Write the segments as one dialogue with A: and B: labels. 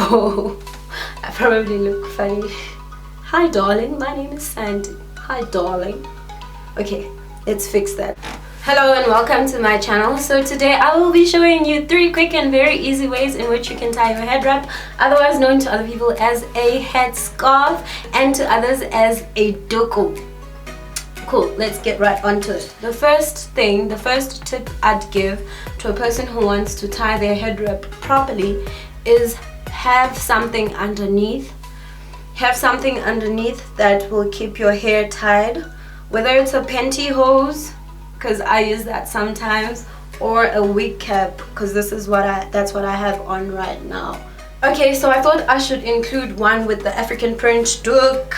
A: bow. I probably look funny. Hi darling, my name is Sandy. Hi darling. Okay, let's fix that. Hello and welcome to my channel. So today I will be showing you 3 quick and very easy ways in which you can tie your head wrap, otherwise known to other people as a head scarf and to others as a duku. Cool, let's get right onto it. The first tip I'd give to a person who wants to tie their head wrap properly is have something underneath. Have something underneath that will keep your hair tied, whether it's a pantyhose, because I use that sometimes, or a wig cap, because that's what I have on right now. Okay, so I thought I should include one with the African print doek.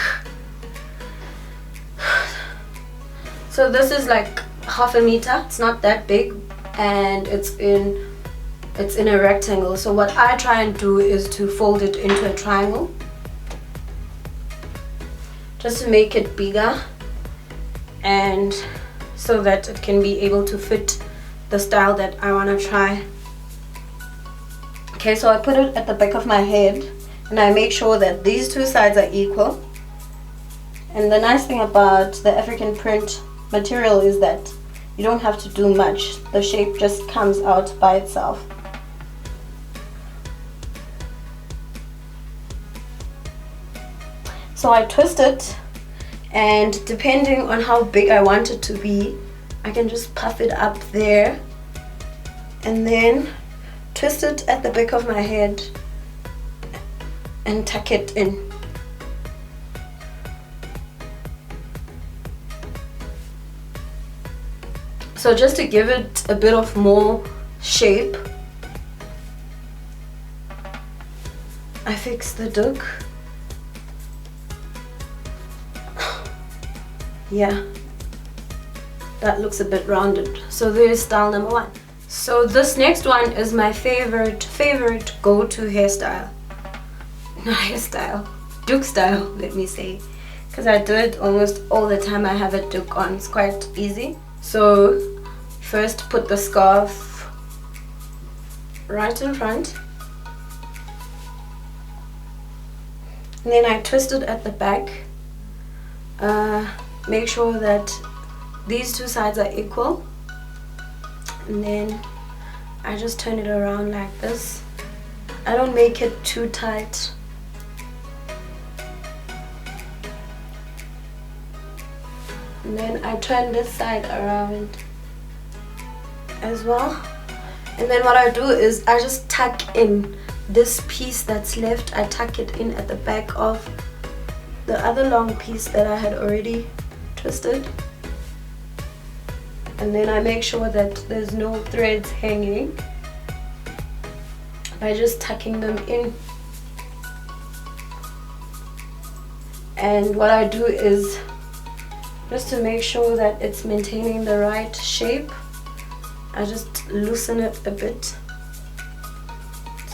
A: So this is like 1/2 meter. It's not that big, and it's in a rectangle. So what I try and do is to fold it into a triangle, just to make it bigger, and so that it can be able to fit the style that I want to try. Okay, so I put it at the back of my head and I make sure that these 2 sides are equal. And the nice thing about the African print material is that you don't have to do much. The shape just comes out by itself. So I twist it, and depending on how big I want it to be, I can just puff it up there and then twist it at the back of my head and tuck it in. So just to give it a bit of more shape, I fix the doek. Yeah, that looks a bit rounded. So there's style number 1. So this next one is my favorite go-to hairstyle. Not hairstyle, doek style, let me say, because I do it almost all the time. I have a doek on. It's quite easy. So first put the scarf right in front, and then I twist it at the back. Make sure that these 2 sides are equal, and then I just turn it around like this. I don't make it too tight. And then I turn this side around as well. And then what I do is I just tuck in this piece that's left. I tuck it in at the back of the other long piece that I had already twisted, and then I make sure that there's no threads hanging by just tucking them in. And what I do is, just to make sure that it's maintaining the right shape, I just loosen it a bit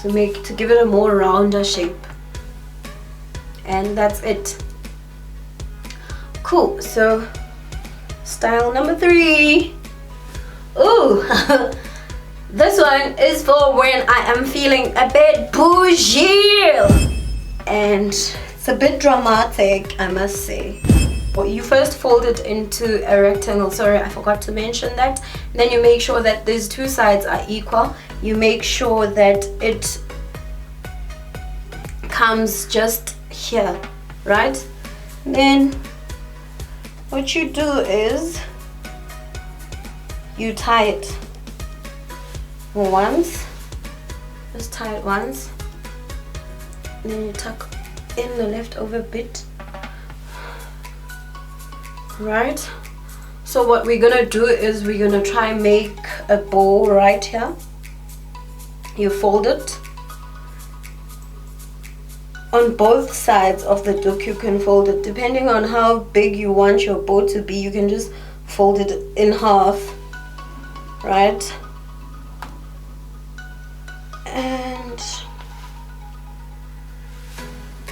A: to give it a more rounder shape, and that's it. Cool. So style number 3. Ooh, this one is for when I am feeling a bit bougie, and it's a bit dramatic, I must say. Well, you first fold it into a rectangle. Sorry, I forgot to mention that. Then you make sure that these 2 sides are equal. You make sure that it comes just here, right? Then what you do is you tie it once, just tie it once, and then you tuck in the leftover bit, right? So what we're gonna do is we're gonna try and make a bow right here. You fold it on both sides of the doek. You can fold it depending on how big you want your bow to be. You can just fold it in half, right? And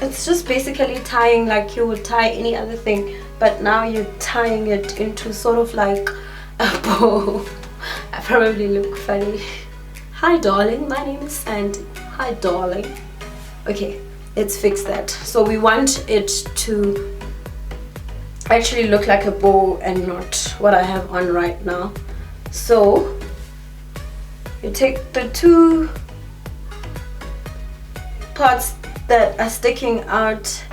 A: it's just basically tying like you would tie any other thing, but now you're tying it into sort of like a bow. I probably look funny. Hi darling, my name is Sandy. Hi darling. Okay, let's fix that. So we want it to actually look like a bow and not what I have on right now. So you take the two parts that are sticking out,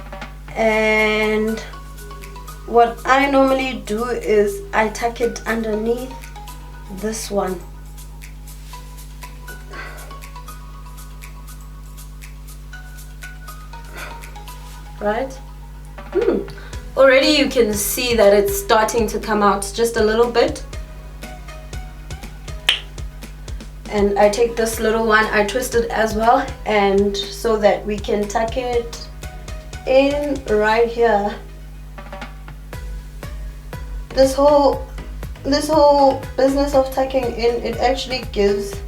A: and what I normally do is I tuck it underneath this one. Right? Already you can see that it's starting to come out just a little bit. And I take this little one, I twist it as well, and so that we can tuck it in right here. This whole business of tucking in, it actually gives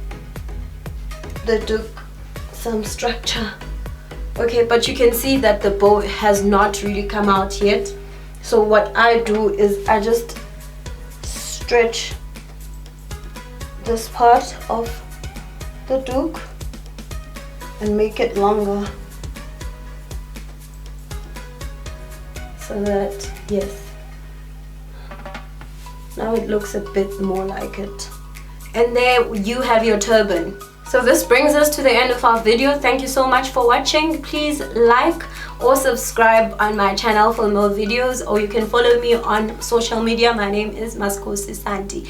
A: the toque some structure. Okay, but you can see that the bow has not really come out yet. So what I do is I just stretch this part of the toque and make it longer, so that, yes, now it looks a bit more like it. And there you have your turban. So this brings us to the end of our video. Thank you so much for watching. Please like or subscribe on my channel for more videos, or you can follow me on social media. My name is maskhosisandi.